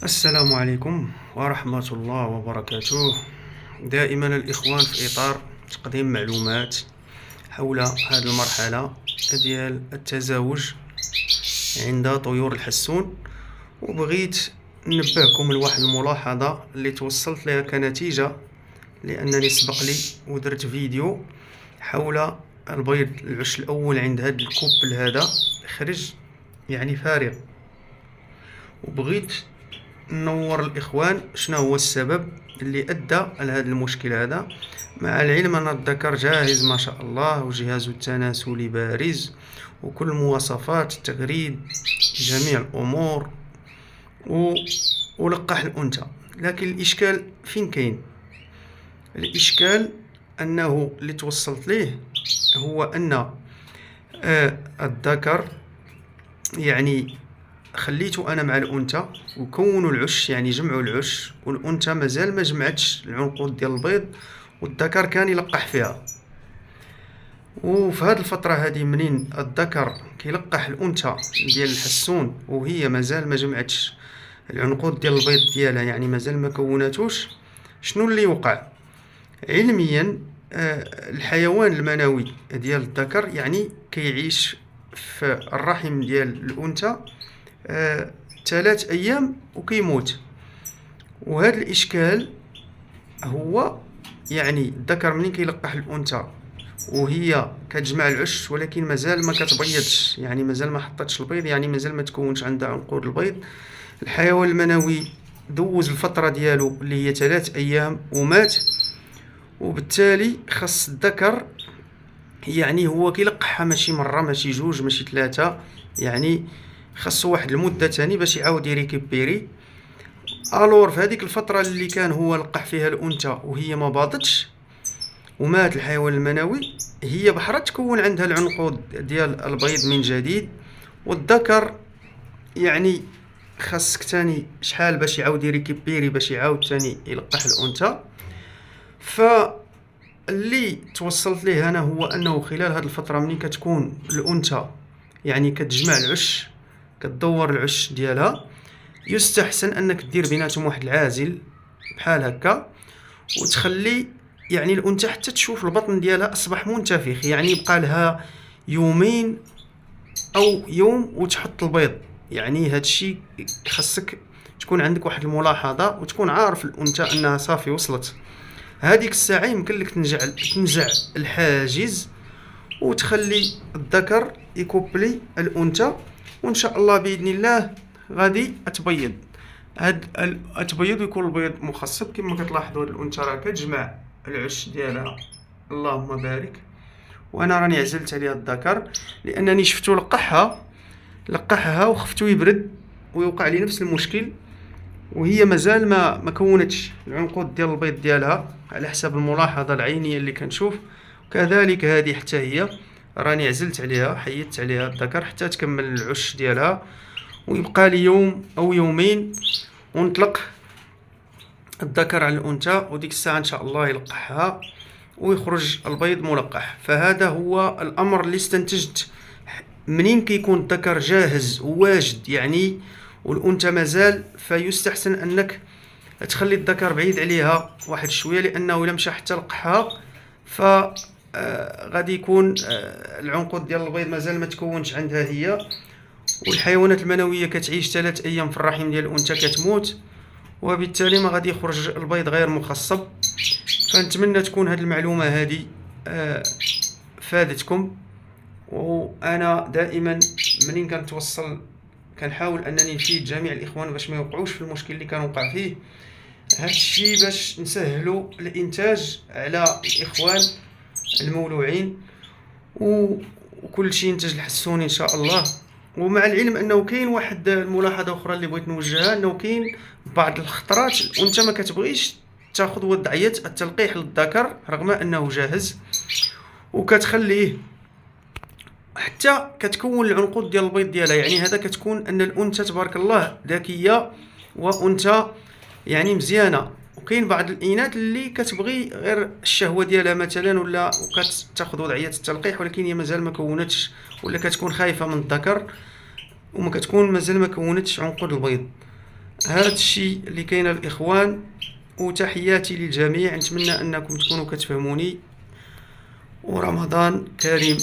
السلام عليكم ورحمة الله وبركاته. دائما الإخوان في إطار تقديم معلومات حول هذه المرحلة ديال التزاوج عند طيور الحسون، وبغيت ننبهكم لواحد الملاحظة اللي توصلت لها كنتيجة، لأنني سبق لي ودرت فيديو حول البيض العش الأول عند هذا الكوبل هذا خرج يعني فارغ، وبغيت نور الإخوان شنو هو السبب اللي أدى لهذا المشكل هذا، مع العلم أن الذكر جاهز ما شاء الله، وجهازه التناسلي بارز وكل مواصفات التغريد جميع الأمور ولقح الأنثى. لكن الإشكال فين كاين؟ الإشكال أنه اللي توصلت ليه هو أن الذكر يعني خليته انا مع الانثى وكونوا العش، يعني جمعوا العش، والانثى مازال ما جمعتش العنقود ديال البيض والذكر كان يلقح فيها. وفي هذه الفتره هذه منين الذكر كيلقح الانثى ديال الحسون وهي مازال ما جمعتش العنقود ديال البيض ديالها، يعني مازال ما كوناتوش، شنو اللي وقع علميا؟ الحيوان المنوي ديال الذكر يعني كيعيش في الرحم ديال الانثى 3 أيام وكيموت. وهذا الإشكال هو يعني الذكر منين كيلقح الأنثى وهي كتجمع العش ولكن مازال ما كتبيضش، يعني مازال ما حطتش البيض، يعني مازال ما تكونش عندها عنقود البيض. الحيوان المنوي دوز الفترة ديالو اللي هي 3 أيام ومات، وبالتالي خاص الذكر يعني هو كيلقحها ماشي مرة ماشي جوج ماشي 3، يعني خاصو واحد المده تاني باش يعاود يريكيبيري. الور في هذيك الفتره اللي كان هو لقح فيها الانثى وهي ما باضتش ومات الحيوان المنوي، هي بحرا تكون عندها العنقود ديال البيض من جديد، والذكر يعني خاصك تاني شحال باش يعاود يريكيبيري باش يعاود تاني يلقح الانثى. فاللي توصلت ليه انا هو انه خلال هذه الفتره ملي كتكون الانثى يعني كتجمع العش كتدور العش ديالها، يستحسن انك دير بيناتهم واحد العازل بحال هكا، وتخلي يعني الانثى حتى تشوف البطن ديالها اصبح منتفخ، يعني يبقى لها يومين او يوم وتحط البيض. يعني هذا الشيء خاصك تكون عندك واحد الملاحظه وتكون عارف الانثى انها صافي وصلت. هذيك الساعه يمكن لك تنزع الحاجز وتخلي الذكر يكوبلي الانثى، وان شاء الله باذن الله غادي اتبيض. هاد التبيض يكون البيض مخصب كما كتلاحظوا. هاد الانثى راه كتجمع العش ديالها، اللهم بارك، وانا راني عزلت عليها الذكر لانني شفتو لقحها وخفتو يبرد ويوقع لي نفس المشكل، وهي مازال ما كونتش العنقود ديال البيض ديالها على حسب الملاحظه العينيه اللي كنشوف. كذلك هذه حتى هي راني عزلت عليها، حيدت عليها الذكر حتى تكمل العش ديالها، ويبقى لي يوم او يومين ونطلق الذكر على الانثى، وديك الساعه ان شاء الله يلقحها ويخرج البيض ملقح. فهذا هو الامر اللي استنتجت منين كيكون الذكر جاهز وواجد يعني والانثى مازال، فيستحسن انك تخلي الذكر بعيد عليها واحد شويه، لانه الا مشى حتى لقحها ف غادي يكون العنقود ديال البيض مازال ما تكونش عندها هي، والحيوانات المنويه كتعيش 3 ايام في الرحم ديال الانثى كتموت، وبالتالي ما غادي يخرج البيض غير مخصب. فنتمنى تكون هذه المعلومه هذه فادتكم. وانا دائما منين كنتوصل كنحاول انني نفيد جميع الاخوان باش ما يوقعوش في المشكل اللي كنوقع فيه. هذا الشيء باش نسهلوا الانتاج على الاخوان المولوعين وكل شيء ينتج الحسوني ان شاء الله. ومع العلم انه كاين واحد الملاحظه اخرى اللي بغيت نوجهها، انه كاين بعض الخطرات وانت ما كتبغيش تاخذ وضعيه التلقيح للذكر رغم انه جاهز، وكتخليه حتى كتكون العنقود ديال البيض ديالها. يعني هذا كتكون ان الانثى تبارك الله ذكيه وانثى يعني مزيانه. وكاين بعض الاناث اللي كتبغي غير الشهوه ديالها مثلا ولا وكتاخذ وضعيه التلقيح ولكن هي مازال ما كونتش، ولا كتكون خايفه من الذكر وما كتكون مازال ما كونتش عنقود البيض. هذا الشيء اللي كاين الاخوان، وتحياتي للجميع. نتمنى انكم تكونوا كتفهموني، ورمضان كريم.